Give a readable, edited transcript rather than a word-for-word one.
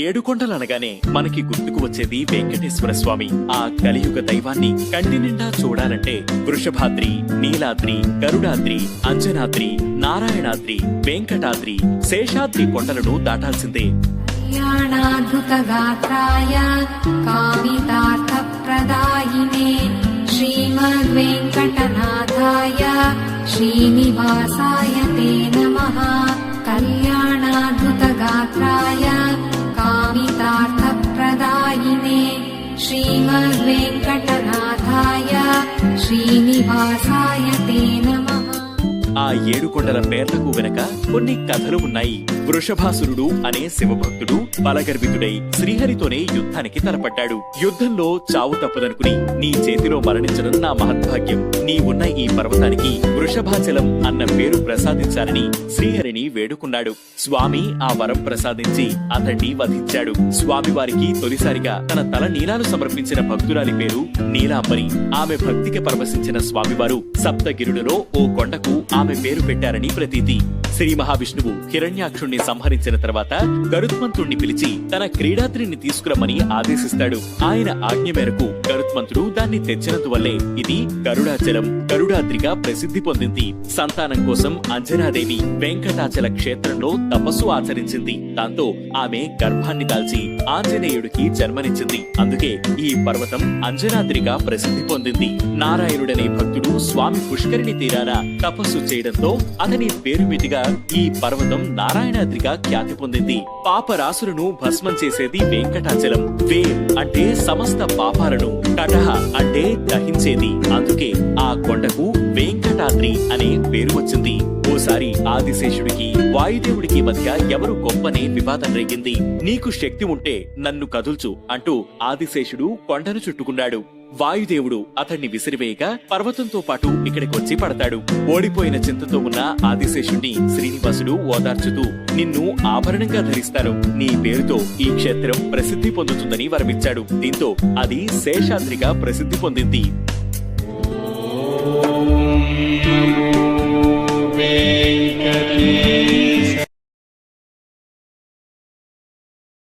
ఏడుకొండలనగానే మనకి గుర్తుకు వచ్చేది వెంకటేశ్వర స్వామి. ఆ కలియుగ దైవాన్ని కంటి నిండా చూడాలంటే వృషభాద్రి, నీలాద్రి, గరుడాద్రి, అంజనాద్రి, నారాయణాద్రి, వెంకటాద్రి, శేషాద్రి కొండలను దాటాల్సిందే. కళ్యాణాద్భుతగాత్రాయ కామితార్థప్రదాయినే శ్రీమద్వేంకటనాథాయ శ్రీనివాసాయ తే నమః. కళ్యాణాద్భుతగాత్రాయ కామితార్థప్రదాయినే శ్రీమద్వేంకటనాథాయ శ్రీనివాసాయ తే నమః. ఆ ఏడుకొండల పేర్లకు వెనక కొన్ని కథలు ఉన్నాయి. వృషభాసురుడు అనే శివభక్తుడు బలగర్వితుడై శ్రీహరితోనే యుద్ధానికి తలపడ్డాడు. యుద్ధంలో చావు తప్పదనుకుని నీ చేతిలో మరణించడం నా మహద్భాగ్యం, నీ ఉన్న ఈ పర్వతానికి వృషభాచలం అన్న పేరు ప్రసాదించాలని శ్రీహరిని వేడుకున్నాడు. స్వామి ఆ వరం ప్రసాదించి అతన్ని వధించాడు. స్వామివారికి తొలిసారిగా తన తల నీలాలు సమర్పించిన భక్తురాలి పేరు నీలాంబరి. ఆమె భక్తికి పరవశించిన స్వామివారు సప్తగిరులలో ఓ కొండకు ఆమె పేరు పెట్టారని ప్రతీతి. శ్రీ మహావిష్ణువు హిరణ్యాక్షుణ్ణి సంహరించిన తర్వాత గరుత్మంతుణ్ణి పిలిచి తన క్రీడాద్రిని తీసుకురమ్మని ఆదేశిస్తాడు. ఆయన ఆజ్ఞ మేరకు గరుత్మంతుడు దాన్ని తెచ్చినందువల్లే ఇది గరుడాచలం, గరుడాద్రిగా ప్రసిద్ధి పొందింది. సంతానం కోసం అంజనాదేవి వెంకటాచల క్షేత్రంలో తపస్సు ఆచరించింది. దాంతో ఆమె గర్భాన్ని దాల్చి ఆంజనేయుడికి జన్మనిచ్చింది. అందుకే ఈ పర్వతం అంజనాద్రిగా ప్రసిద్ధి పొందింది. నారాయణుడనే భక్తుడు స్వామి పుష్కరిణి తీరాన తపస్సు చేయడంతో అతని పేరు మీదుగా ఈ పర్వతం నారాయణాద్రిగా ఖ్యాతి పొందింది. పాపరాసులను భస్మం చేసేది వెంకటాచలం. వే అంటే సమస్త పాపాలను, కటహ అంటే దహించేది. అందుకే ఆ కొండకు వెంకటాద్రి అనే పేరు వచ్చింది. ఓసారి ఆదిశేషుడికి వాయుదేవుడికి మధ్య ఎవరు గొప్పనే వివాదం రేగింది. నీకు శక్తి ఉంటే నన్ను కదుల్చు అంటూ ఆదిశేషుడు కొండను చుట్టుకున్నాడు. వాయుదేవుడు అతన్ని విసిరివేయగా పర్వతంతో పాటు ఇక్కడికొచ్చి పడతాడు. ఓడిపోయిన చింతతో ఉన్న ఆదిశేషుణ్ణి శ్రీనివాసుడు ఓదార్చుతూ నిన్ను ఆభరణంగా ధరిస్తాను, నీ పేరుతో ఈ క్షేత్రం ప్రసిద్ధి పొందుతుందని వరమిచ్చాడు. దీంతో అది శేషాద్రిగా ప్రసిద్ధి పొందింది.